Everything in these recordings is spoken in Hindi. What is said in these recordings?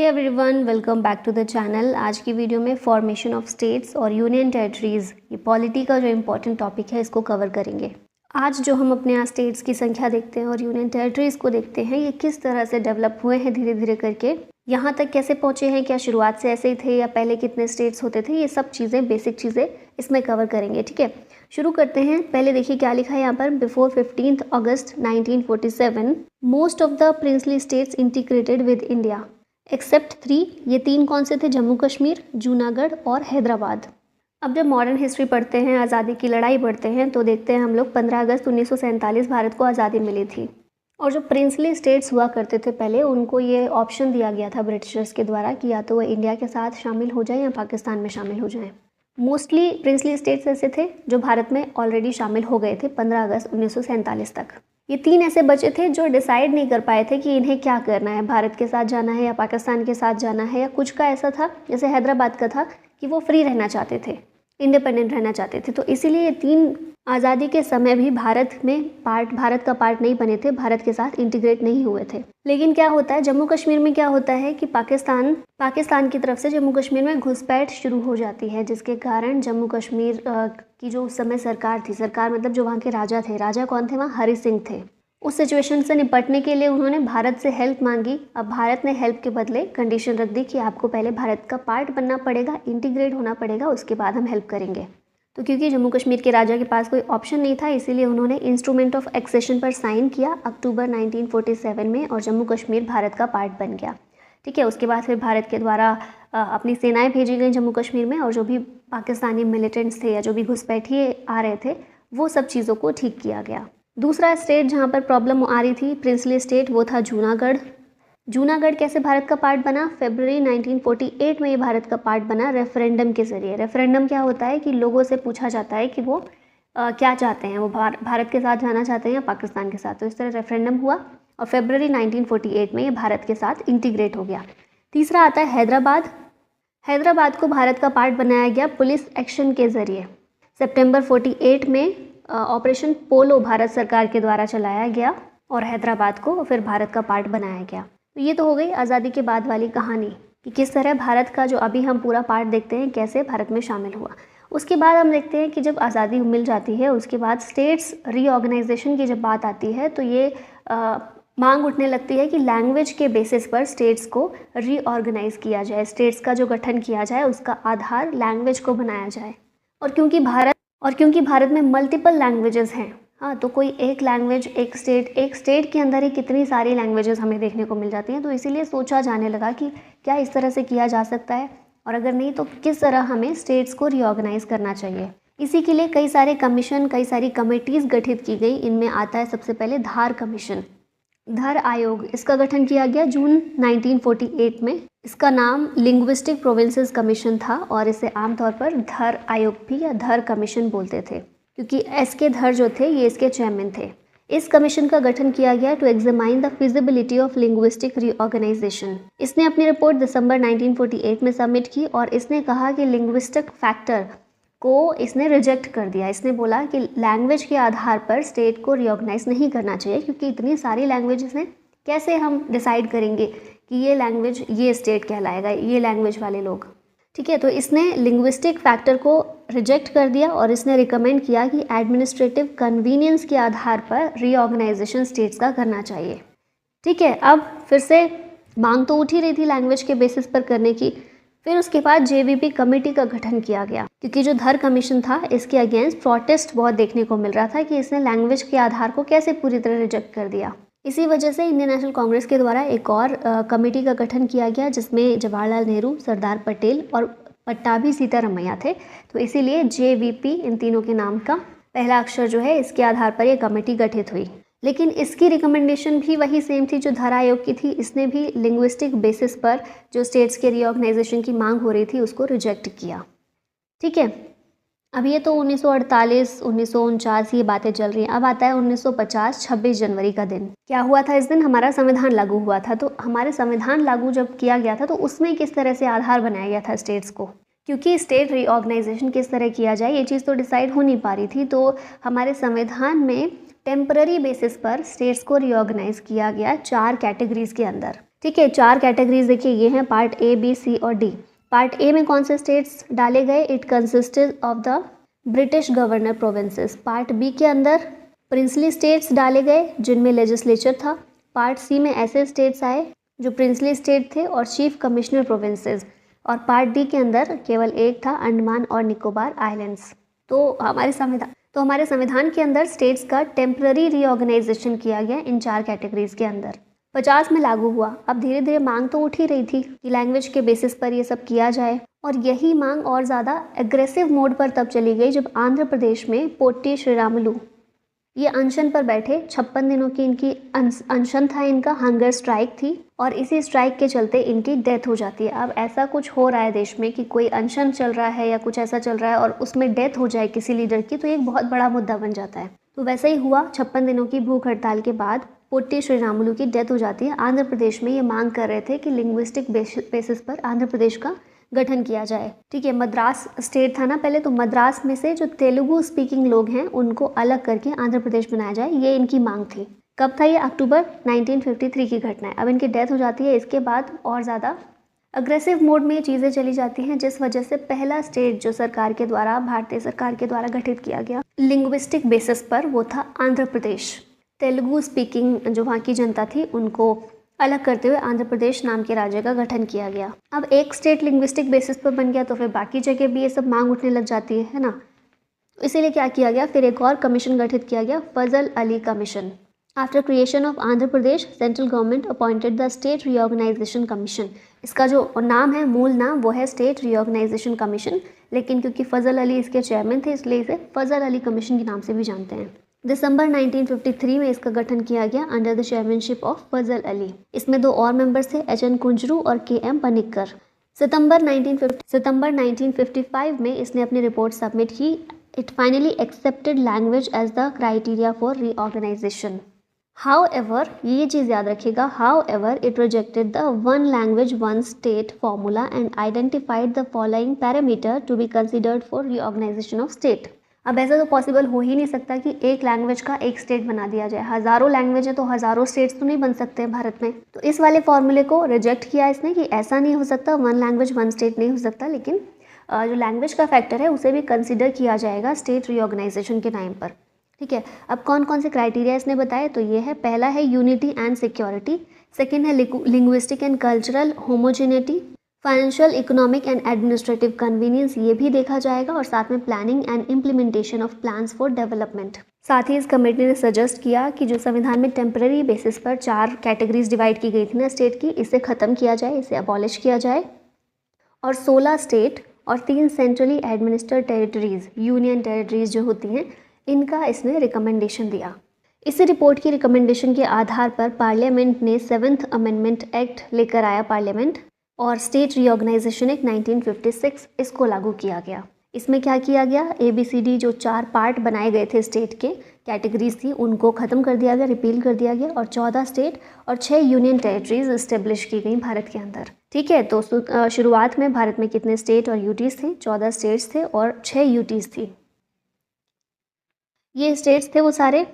Everyone, welcome back to the channel. आज की वीडियो में फॉर्मेशन ऑफ स्टेट्स और यूनियन टेरिटरीज़, ये पॉलिटी का जो इम्पोर्टेंट टॉपिक है, इसको कवर करेंगे। आज जो हम अपने यहाँ स्टेट्स की संख्या देखते हैं और यूनियन टेरिटरीज़ को देखते हैं, ये किस तरह से डेवलप हुए हैं धीरे धीरे करके, यहाँ तक कैसे पहुँचे हैं, क्या शुरुआत से ऐसे ही थे या पहले कितने स्टेट्स होते थे, ये सब चीज़ें, बेसिक चीज़ें इसमें कवर करेंगे। ठीक है, शुरू करते हैं। पहले देखिए क्या लिखा है यहाँ पर। Before 15 August 1947 most of the princely states integrated with India accept 3। ये 3 कौन से थे? जम्मू कश्मीर, जूनागढ़ और हैदराबाद। अब जब मॉडर्न हिस्ट्री पढ़ते हैं, आज़ादी की लड़ाई पढ़ते हैं, तो देखते हैं हम लोग 15 अगस्त 1947 भारत को आज़ादी मिली थी। और जो प्रिंसली स्टेट्स हुआ करते थे पहले, उनको ये ऑप्शन दिया गया था ब्रिटिशर्स के द्वारा कि या तो वो इंडिया के साथ शामिल हो जाएं या पाकिस्तान में शामिल हो जाएं। मोस्टली प्रिंसली स्टेट्स ऐसे थे जो भारत में ऑलरेडी शामिल हो गए थे 15 अगस्त 1947 तक। ये 3 ऐसे बचे थे जो डिसाइड नहीं कर पाए थे कि इन्हें क्या करना है, भारत के साथ जाना है या पाकिस्तान के साथ जाना है, या कुछ का ऐसा था, जैसे हैदराबाद का था, कि वो फ्री रहना चाहते थे, इंडिपेंडेंट रहना चाहते थे। तो इसीलिए ये 3 आज़ादी के समय भी भारत का पार्ट नहीं बने थे, भारत के साथ इंटीग्रेट नहीं हुए थे। लेकिन क्या होता है जम्मू कश्मीर में, क्या होता है कि पाकिस्तान की तरफ से जम्मू कश्मीर में घुसपैठ शुरू हो जाती है, जिसके कारण जम्मू कश्मीर की जो उस समय सरकार थी, सरकार मतलब जो वहाँ के राजा थे, राजा कौन थे वहाँ? हरि सिंह थे। उस सिचुएशन से निपटने के लिए उन्होंने भारत से हेल्प मांगी। अब भारत ने हेल्प के बदले कंडीशन रख दी कि आपको पहले भारत का पार्ट बनना पड़ेगा, इंटीग्रेट होना पड़ेगा, उसके बाद हम हेल्प करेंगे। तो क्योंकि जम्मू कश्मीर के राजा के पास कोई ऑप्शन नहीं था, इसीलिए उन्होंने इंस्ट्रूमेंट ऑफ एक्सेशन पर साइन किया अक्टूबर 1947 में, और जम्मू कश्मीर भारत का पार्ट बन गया। ठीक है, उसके बाद फिर भारत के द्वारा अपनी सेनाएं भेजी गई जम्मू कश्मीर में, और जो भी पाकिस्तानी मिलिटेंट्स थे या जो भी घुसपैठिए आ रहे थे, वो सब चीज़ों को ठीक किया गया। दूसरा स्टेट जहाँ पर प्रॉब्लम आ रही थी, प्रिंसली स्टेट, वो था जूनागढ़। जूनागढ़ कैसे भारत का पार्ट बना? फरवरी 1948 में ये भारत का पार्ट बना रेफरेंडम के ज़रिए। रेफरेंडम क्या होता है कि लोगों से पूछा जाता है कि वो क्या चाहते हैं, वो भारत के साथ जाना चाहते हैं या पाकिस्तान के साथ। तो इस तरह रेफरेंडम हुआ और फरवरी 1948 में ये भारत के साथ इंटीग्रेट हो गया। तीसरा आता है हैदराबाद। हैदराबाद को भारत का पार्ट बनाया गया पुलिस एक्शन के ज़रिए। सितंबर 48 में ऑपरेशन पोलो भारत सरकार के द्वारा चलाया गया और हैदराबाद को फिर भारत का पार्ट बनाया गया। तो ये तो हो गई आज़ादी के बाद वाली कहानी कि किस तरह भारत का जो अभी हम पूरा पार्ट देखते हैं कैसे भारत में शामिल हुआ। उसके बाद हम देखते हैं कि जब आज़ादी मिल जाती है, उसके बाद स्टेट्स रीऑर्गेनाइजेशन की जब बात आती है, तो ये मांग उठने लगती है कि लैंग्वेज के बेसिस पर स्टेट्स को रीऑर्गेनाइज किया जाए, स्टेट्स का जो गठन किया जाए उसका आधार लैंग्वेज को बनाया जाए। और क्योंकि भारत में मल्टीपल लैंग्वेजेस हैं, हाँ, तो कोई एक लैंग्वेज, एक स्टेट के अंदर ही कितनी सारी लैंग्वेजेस हमें देखने को मिल जाती हैं। तो इसीलिए सोचा जाने लगा कि क्या इस तरह से किया जा सकता है, और अगर नहीं तो किस तरह हमें स्टेट्स को रीऑर्गेनाइज करना चाहिए। इसी के लिए कई सारे कमीशन, कई सारी कमेटीज़ गठित की गई। इनमें आता है सबसे पहले धार कमीशन, धर आयोग। इसका गठन किया गया जून 1948 में। इसका नाम लिंग्विस्टिक प्रोविंसेस कमीशन था, और इसे आमतौर पर धर आयोग भी या धर कमीशन बोलते थे, क्योंकि एस के धर जो थे ये इसके चेयरमैन थे। इस कमीशन का गठन किया गया to examine the feasibility of linguistic reorganisation. इसने अपनी रिपोर्ट दिसंबर 1948 में सबमिट की, और इसने कहा कि लिंग्विस्टिक फैक्टर को इसने रिजेक्ट कर दिया। इसने बोला कि लैंग्वेज के आधार पर स्टेट को रिऑर्गेनाइज नहीं करना चाहिए, क्योंकि इतनी सारी लैंग्वेजेस हैं, कैसे हम डिसाइड करेंगे कि ये लैंग्वेज ये स्टेट कहलाएगा, ये लैंग्वेज वाले लोग। ठीक है, तो इसने लिंग्विस्टिक फैक्टर को रिजेक्ट कर दिया, और इसने रिकमेंड किया कि एडमिनिस्ट्रेटिव कन्वीनियंस के आधार पर रीऑर्गेनाइजेशन स्टेट्स का करना चाहिए। ठीक है, अब फिर से मांग तो उठ ही रही थी लैंग्वेज के बेसिस पर करने की। फिर उसके बाद जेवीपी कमेटी का गठन किया गया, क्योंकि जो धर कमीशन था इसके अगेंस्ट प्रोटेस्ट बहुत देखने को मिल रहा था कि इसने लैंग्वेज के आधार को कैसे पूरी तरह रिजेक्ट कर दिया। इसी वजह से इंडियन नेशनल कांग्रेस के द्वारा एक और कमेटी का गठन किया गया, जिसमें जवाहरलाल नेहरू, सरदार पटेल और पट्टाभी सीतारमैया थे। तो इसीलिए जेवीपी, इन तीनों के नाम का पहला अक्षर जो है, इसके आधार पर यह कमेटी गठित हुई। लेकिन इसकी रिकमेंडेशन भी वही सेम थी जो धर आयोग की थी। इसने भी लिंग्विस्टिक बेसिस पर जो स्टेट्स के रीऑर्गेनाइजेशन की मांग हो रही थी उसको रिजेक्ट किया। ठीक है, अब ये तो 1948, 1949 ये बातें चल रही हैं। अब आता है 1950, 26 जनवरी का दिन। क्या हुआ था इस दिन? हमारा संविधान लागू हुआ था। तो हमारे संविधान लागू जब किया गया था, तो उसमें किस तरह से आधार बनाया गया था स्टेट्स को, क्योंकि स्टेट रीऑर्गेनाइजेशन किस तरह किया जाए ये चीज़ तो डिसाइड हो नहीं पा रही थी। तो हमारे संविधान में टेम्पररी बेसिस पर स्टेट्स को रीऑर्गेनाइज किया गया 4 कैटेगरीज के अंदर। ठीक है, 4 कैटेगरीज देखिए ये हैं, पार्ट ए, बी, सी और डी। पार्ट ए में कौन से स्टेट्स डाले गए? It consisted of the British governor provinces. Part B के अंदर प्रिंसली स्टेट्स डाले गए जिनमें लेजिस्लेचर था। पार्ट सी में ऐसे स्टेट्स आए जो प्रिंसली स्टेट थे और चीफ कमिश्नर प्रोविंसेस। और पार्ट डी के अंदर केवल एक था, अंडमान और निकोबार आइलैंड्स। तो हमारे संविधान के अंदर स्टेट्स का टेम्पररी रीऑर्गेनाइजेशन किया गया इन 4 कैटेगरीज के अंदर। 50 में लागू हुआ। अब धीरे धीरे मांग तो उठ ही रही थी कि लैंग्वेज के बेसिस पर ये सब किया जाए, और यही मांग और ज़्यादा एग्रेसिव मोड पर तब चली गई जब आंध्र प्रदेश में पोट्टी श्रीरामुलु ये अनशन पर बैठे। 56 दिनों की इनकी अनशन था, इनका हंगर स्ट्राइक थी, और इसी स्ट्राइक के चलते इनकी डेथ हो जाती है। अब ऐसा कुछ हो रहा है देश में कि कोई अनशन चल रहा है या कुछ ऐसा चल रहा है और उसमें डेथ हो जाए किसी लीडर की, तो एक बहुत बड़ा मुद्दा बन जाता है। तो वैसा ही हुआ। 56 दिनों की भूख हड़ताल के बाद पोट्टी श्रीरामुलु की डेथ हो जाती है। आंध्र प्रदेश में ये मांग कर रहे थे कि लिंग्विस्टिक बेसिस पर आंध्र प्रदेश का गठन किया जाए। ठीक है, मद्रास स्टेट था ना पहले, तो मद्रास में से जो तेलुगु स्पीकिंग लोग हैं उनको अलग करके आंध्र प्रदेश बनाया जाए, ये इनकी मांग थी। कब था ये? अक्टूबर 1953 की घटना है। अब इनकी डेथ हो जाती है। इसके बाद और ज़्यादा अग्रेसिव मोड में चीज़ें चली जाती हैं, जिस वजह से पहला स्टेट जो सरकार के द्वारा, भारतीय सरकार के द्वारा गठित किया गया लिंग्विस्टिक बेसिस पर, वो था आंध्र प्रदेश। तेलुगु स्पीकिंग जो वहाँ की जनता थी उनको अलग करते हुए आंध्र प्रदेश नाम के राज्य का गठन किया गया। अब एक स्टेट लिंग्विस्टिक बेसिस पर बन गया तो फिर बाकी जगह भी ये सब मांग उठने लग जाती है ना। तो इसीलिए क्या किया गया, फिर एक और कमीशन गठित किया गया, Fazal Ali commission. After creation of Andhra Pradesh, central government appointed the state reorganisation commission. इसका जो नाम है, मूल नाम, वो है स्टेट रीऑर्गेनाइजेशन कमीशन, लेकिन क्योंकि फजल अली इसके चेयरमैन थे इसलिए इसे फजल अली कमीशन के नाम से भी जानते हैं। दिसंबर 1953 में इसका गठन किया गया अंडर द चेयरमैनशिप ऑफ फजल अली। इसमें 2 और मेंबर्स थे, एच एन कुंजरू और के एम पनिक्कर। सितंबर 1955 में इसने अपनी रिपोर्ट सबमिट की। It finally accepted language as the criteria for reorganisation. However, ये चीज़ याद रखिएगा, however, it rejected the one language one state formula and identified the following parameter to be considered for reorganization of state. अब ऐसा तो पॉसिबल हो ही नहीं सकता कि एक लैंग्वेज का एक स्टेट बना दिया जाए। हज़ारों लैंग्वेज है तो हज़ारों स्टेट्स तो नहीं बन सकते हैं भारत में। तो इस वाले फॉर्मूले को रिजेक्ट किया इसने कि ऐसा नहीं हो सकता, वन लैंग्वेज वन स्टेट नहीं हो सकता, लेकिन जो लैंग्वेज का फैक्टर है उसे भी कंसिडर किया जाएगा स्टेट रीऑर्गेनाइजेशन के टाइम पर। ठीक है, अब कौन कौन से क्राइटेरिया इसने बताए, तो ये है, पहला है यूनिटी एंड सिक्योरिटी, सेकंड है linguistic and cultural homogeneity, financial, economic and administrative convenience, ये भी देखा जाएगा, और साथ में planning and implementation of plans for development. साथ ही इस कमेटी ने सजेस्ट किया कि जो संविधान में टेम्पररी बेसिस पर 4 कैटेगरीज डिवाइड की गई थी ना स्टेट की, इसे ख़त्म किया जाए, इसे अबॉलिश किया जाए, और 16 स्टेट और 3 centrally administered territories, union territories जो होती हैं, इनका इसने रिकमेंडेशन दिया। इसी रिपोर्ट की रिकमेंडेशन के आधार पर पार्लियामेंट ने 7th अमेंडमेंट एक्ट लेकर आया पार्लियामेंट, और स्टेट रीऑर्गेनाइजेशन एक्ट 1956 इसको लागू किया गया। इसमें क्या किया गया, ABCD जो 4 पार्ट बनाए गए थे स्टेट के, कैटेगरीज थी, उनको ख़त्म कर दिया गया, रिपील कर दिया गया, और 14 स्टेट और 6 यूनियन टेरिटरीज इस्टेब्लिश की गई भारत के अंदर। ठीक है, तो शुरुआत में भारत में कितने स्टेट और यूटीज़ थे? 14 स्टेट्स थे और 6 यूटीज़ थी। ये स्टेट्स थे वो सारे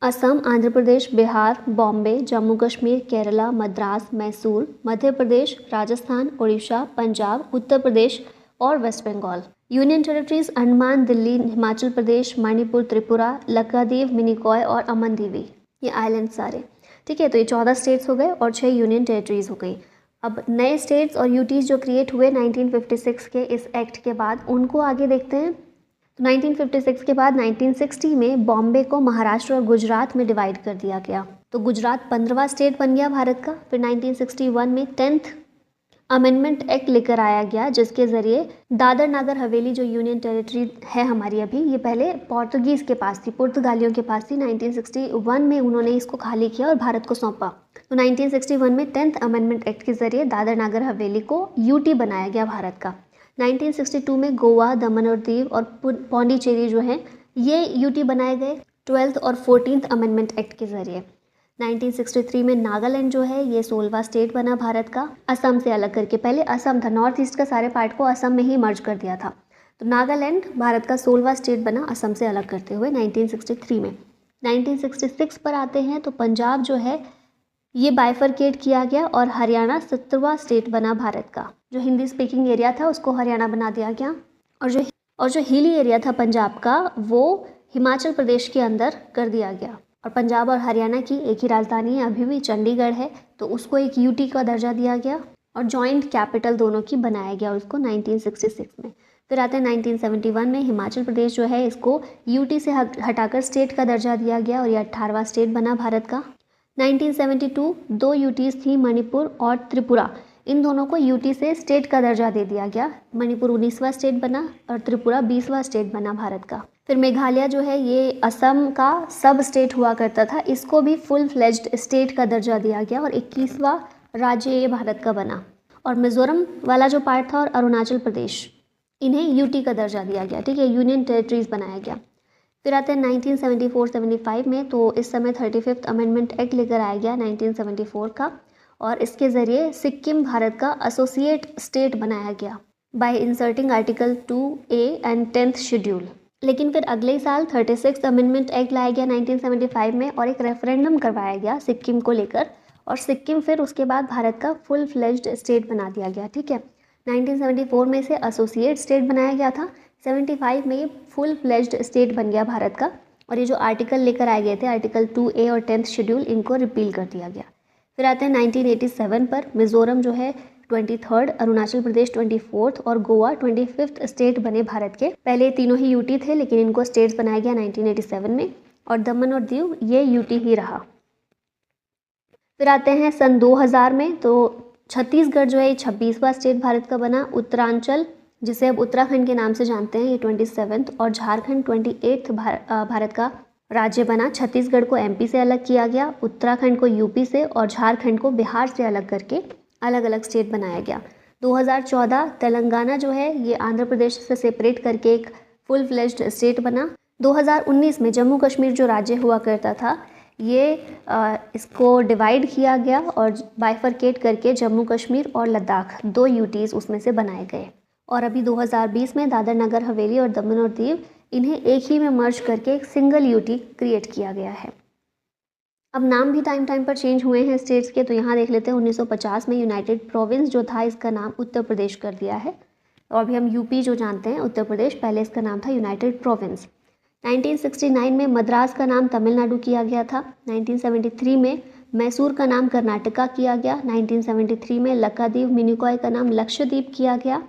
असम, आंध्र प्रदेश, बिहार, बॉम्बे, जम्मू कश्मीर, केरला, मद्रास, मैसूर, मध्य प्रदेश, राजस्थान, उड़ीसा, पंजाब, उत्तर प्रदेश और West Bengal. Union territories Andaman, Delhi, Himachal Pradesh, Manipur, Tripura, Lakshadweep, Minicoy और अमन दीवी, ये आइलैंड सारे। ठीक है, तो ये 14 स्टेट्स हो गए और 6 यूनियन टेरिटरीज हो गई। अब नए स्टेट्स और यूटीज़ जो क्रिएट हुए 1956 के इस एक्ट के बाद, उनको आगे देखते हैं। 1956 के बाद 1960 में बॉम्बे को महाराष्ट्र और गुजरात में डिवाइड कर दिया गया, तो गुजरात 15वां स्टेट बन गया भारत का। फिर 1961 में 10th अमेंडमेंट एक्ट लेकर आया गया, जिसके ज़रिए दादर नागर हवेली जो यूनियन टेरिटरी है हमारी अभी, ये पहले पोर्तुगीज़ के पास थी, पुर्तगालियों के पास थी। 1961 में उन्होंने इसको खाली किया और भारत को सौंपा। तो 1961 में 10th अमेंडमेंट एक्ट के ज़रिए दादर नागर हवेली को यूटी बनाया गया भारत का। 1962 में गोवा, दमन और दीव और पौंडीचेरी जो है ये यूटी बनाए गए 12th और 14th अमेंडमेंट एक्ट के ज़रिए। 1963 में नागालैंड जो है ये 16वां स्टेट बना भारत का, असम से अलग करके। पहले असम था, नॉर्थ ईस्ट का सारे पार्ट को असम में ही मर्ज कर दिया था, तो नागालैंड भारत का 16वां स्टेट बना असम से अलग करते हुए 1963 में। 1966 पर आते हैं तो पंजाब जो है ये बाइफरकेट किया गया और हरियाणा 17वां स्टेट बना भारत का। जो हिंदी स्पीकिंग एरिया था उसको हरियाणा बना दिया गया और जो हिली एरिया था पंजाब का वो हिमाचल प्रदेश के अंदर कर दिया गया। और पंजाब और हरियाणा की एक ही राजधानी है, अभी भी चंडीगढ़ है, तो उसको एक यूटी का दर्जा दिया गया और जॉइंट कैपिटल दोनों की बनाया गया उसको 1966 में। फिर आते हैं 1971 में हिमाचल प्रदेश जो है इसको यूटी से हटाकर स्टेट का दर्जा दिया गया और ये 18वां स्टेट बना भारत का। 1972 दो यूटीज़ थी, मणिपुर और त्रिपुरा, इन दोनों को यूटी से स्टेट का दर्जा दे दिया गया। मणिपुर 19वां स्टेट बना और त्रिपुरा 20वां स्टेट बना भारत का। फिर मेघालय जो है ये असम का सब स्टेट हुआ करता था, इसको भी फुल फ्लेज्ड स्टेट का दर्जा दिया गया और 21वां राज्य ये भारत का बना। और मिजोरम वाला जो पार्ट था और अरुणाचल प्रदेश, इन्हें यूटी का दर्जा दिया गया, ठीक है, यूनियन टेरिटरीज बनाया गया। फिर आते हैं 1974-75 में, तो इस समय 35th अमेंडमेंट एक्ट लेकर आया गया 1974 का और इसके ज़रिए सिक्किम भारत का एसोसिएट स्टेट बनाया गया bye inserting article 2A and 10th schedule. लेकिन फिर अगले ही साल 36th अमेंडमेंट एक्ट लाया गया 1975 में और एक रेफरेंडम करवाया गया सिक्किम को लेकर और सिक्किम फिर उसके बाद भारत का फुल फ्लेज्ड स्टेट बना दिया गया, ठीक है। 1974 में इसे एसोसिएट स्टेट बनाया गया था, 75 में ये फुल फ्लेज्ड स्टेट बन गया भारत का और ये जो आर्टिकल लेकर आए गए थे आर्टिकल 2A और 10th शेड्यूल, इनको रिपील कर दिया गया। फिर आते हैं 1987 पर, मिजोरम जो है 23rd, अरुणाचल प्रदेश 24th और गोवा 25th स्टेट बने भारत के। पहले तीनों ही यूटी थे लेकिन इनको स्टेट्स बनाया गया 1987 में और दमन और दीव ये यूटी ही रहा। फिर आते हैं सन 2000 में, तो छत्तीसगढ़ जो है ये 26वां स्टेट भारत का बना। उत्तरांचल जिसे अब उत्तराखंड के नाम से जानते हैं ये 27th और झारखंड 28th भारत का राज्य बना। छत्तीसगढ़ को एमपी से अलग किया गया, उत्तराखंड को यूपी से और झारखंड को बिहार से अलग करके अलग अलग स्टेट बनाया गया। 2014 तेलंगाना जो है ये आंध्र प्रदेश से सेपरेट करके एक फुल फ्लेज्ड स्टेट बना। 2019 में जम्मू कश्मीर जो राज्य हुआ करता था ये इसको डिवाइड किया गया और बाइफरकेट करके जम्मू कश्मीर और लद्दाख दो यूटीज़ उसमें से बनाए गए। और अभी 2020 में दादर नगर हवेली और दमन और दीव इन्हें एक ही में मर्ज करके एक सिंगल यूटी क्रिएट किया गया है। अब नाम भी टाइम टाइम पर चेंज हुए हैं स्टेट्स के, तो यहाँ देख लेते हैं 1950 में यूनाइटेड प्रोविंस जो था इसका नाम उत्तर प्रदेश कर दिया है और अभी हम यूपी जो जानते हैं उत्तर प्रदेश, पहले इसका नाम था यूनाइटेड प्रोविंस। 1969 में मद्रास का नाम तमिलनाडु किया गया था। 1973 में मैसूर का नाम कर्नाटका किया गया। 1973 में लक्षद्वीप मिनिकॉय का नाम लक्षद्वीप किया गया।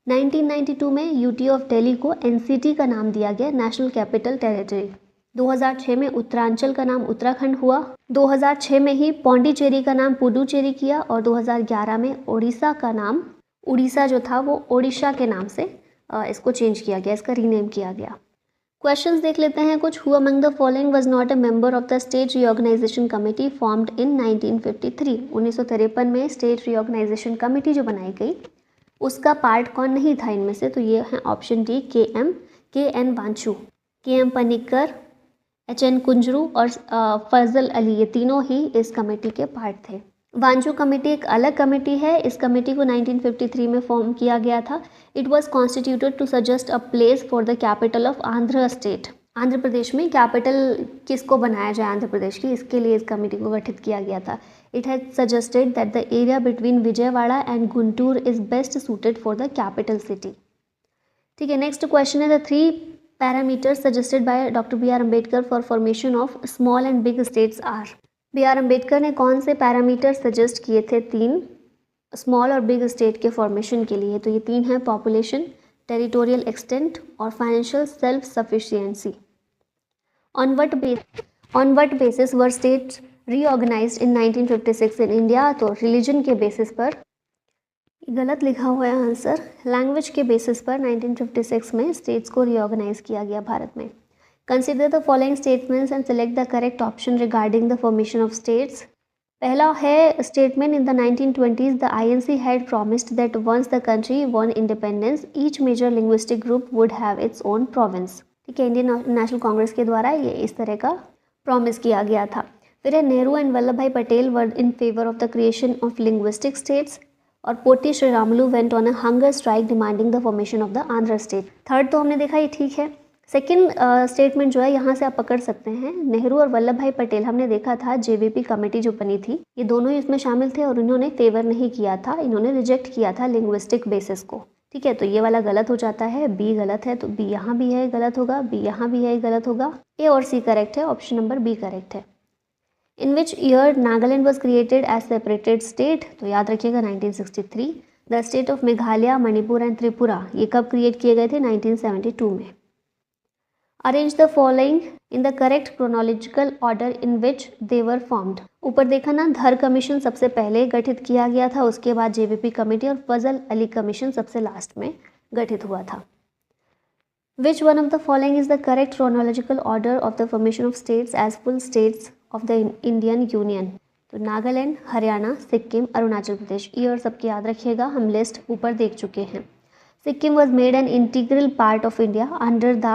1992 में यूटी ऑफ दिल्ली को एनसीटी का नाम दिया गया, नेशनल कैपिटल टेरिटरी। 2006 में उत्तरांचल का नाम उत्तराखंड हुआ। 2006 में ही पौंडीचेरी का नाम पुडुचेरी किया और 2011 में ओडिशा का नाम, उड़ीसा जो था वो ओडिशा के नाम से इसको चेंज किया गया, इसका रीनेम किया गया। क्वेश्चंस देख लेते हैं कुछ। Who among the following was not a member of the state reorganisation committee formed in 1953। 1953 में स्टेट रीऑर्गेनाइजेशन कमेटी जो बनाई गई उसका पार्ट कौन नहीं था इनमें से, तो ये है option D K N Wanchoo, K M. Panikkar, H N. Kunzru और फजल अली, ये तीनों ही इस कमेटी के पार्ट थे। वांचू कमेटी एक अलग कमेटी है, इस कमेटी को 1953 में फॉर्म किया गया था। It was constituted to suggest a place for the capital of Andhra state. Andhra Pradesh में कैपिटल किसको बनाया जाए आंध्र प्रदेश की, इसके लिए इस कमेटी को गठित किया गया था। It had suggested that the area between Vijayawada and Guntur is best suited for the capital city. ठीक है, नेक्स्ट क्वेश्चन है the 3 parameters suggested by doctor B R Ambedkar for formation of small and big states are. B R Ambedkar ने कौन से पैरामीटर सजेस्ट किए थे 3 स्मॉल और बिग स्टेट के फॉर्मेशन के लिए, तो ये 3 हैं पॉपुलेशन, टेरिटोरियल एक्सटेंट और financial self sufficiency. On what basis were states reorganised in 1956 in India, तो रिलीजन के बेसिस पर, गलत लिखा हुआ है आंसर, लैंग्वेज के बेसिस पर 1956 में स्टेट्स को रीऑर्गेनाइज किया गया भारत में। Consider the following statements and select the correct option regarding the formation of states. पहला है statement, in the 1920s the INC had promised that once the country won independence each major linguistic group would have its own province. ठीक है, इंडियन नेशनल कांग्रेस के द्वारा ये इस तरह का प्रॉमिस किया गया था। फिर है Nehru and Vallabhbhai Patel were in favour of the creation of linguistic states, और Potti Sriramulu went on a hunger strike demanding the formation of the Andhra state. Third तो हमने देखा ये ठीक है। सेकेंड स्टेटमेंट जो है यहाँ से आप पकड़ सकते हैं, नेहरू और वल्लभ भाई पटेल, हमने देखा था जेवीपी कमेटी जो बनी थी, ये दोनों ही इसमें शामिल थे और इन्होंने फेवर नहीं किया था, इन्होंने रिजेक्ट किया था लिंग्विस्टिक बेसिस को। ठीक है, तो ये वाला गलत हो जाता है, बी गलत है, तो बी यहाँ भी है गलत होगा, बी यहाँ भी है गलत होगा, ए और सी करेक्ट है, ऑप्शन नंबर बी करेक्ट है। In which year Nagaland was created as separated state, तो याद रखिएगा 1963। The state of Meghalaya, Manipur and Tripura, ये कब क्रिएट किए गए थे? 1972 में। Arrange the following in the correct chronological order in which they were formed. ऊपर देखा ना, धर कमीशन सबसे पहले गठित किया गया था, उसके बाद जेवीपी कमेटी और फजल अली कमीशन सबसे लास्ट में गठित हुआ था। Which one of the following is the correct chronological order of the formation of states as full states of the Indian union? तो नागालैंड, हरियाणा, सिक्किम, अरुणाचल प्रदेश। ईयर सबके याद रखिएगा, हम लिस्ट ऊपर देख चुके हैं। Sikkim was made an integral part of India under the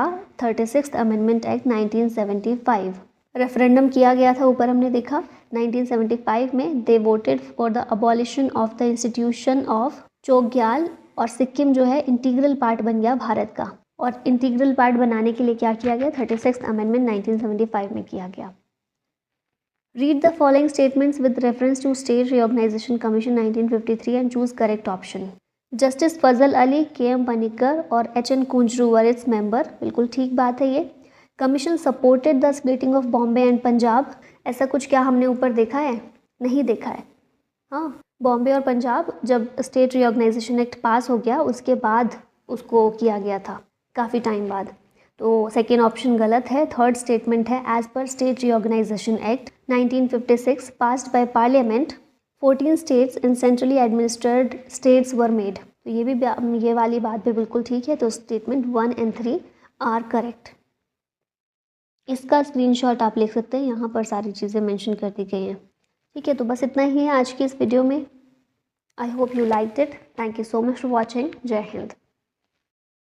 36th amendment act 1975। Referendum किया गया था, ऊपर हमने देखा 1975 में। दे voted for the abolition of the institution of Chogyal, और सिक्किम जो है इंटीग्रल पार्ट बन गया भारत का। और इंटीग्रल पार्ट बनाने के लिए क्या किया गया? 36th अमेंडमेंट 1975 में किया गया। Read the following statements with reference to state reorganisation commission 1953 and choose correct option. Justice Fazal Ali, K M Panikkar और H N Kunzru were its member, बिल्कुल ठीक बात है ये। Commission supported the splitting of Bombay and Punjab, ऐसा कुछ क्या हमने ऊपर देखा है? नहीं देखा है। हाँ, बॉम्बे और पंजाब जब स्टेट रिऑर्गेनाइजेशन एक्ट पास हो गया उसके बाद उसको किया गया था, काफ़ी टाइम बाद। तो सेकेंड ऑप्शन गलत है। थर्ड स्टेटमेंट है, as per state reorganisation act 1956 passed by parliament 14 states and centrally administered states were made. तो ये वाली बात भी बिल्कुल ठीक है। तो स्टेटमेंट 1 एंड 3 आर करेक्ट। इसका स्क्रीनशॉट आप लिख सकते हैं, यहाँ पर सारी चीज़ें मेंशन कर दी गई हैं। ठीक है, तो बस इतना ही है आज की इस वीडियो में। I hope you liked it. Thank you so much for watching. जय हिंद।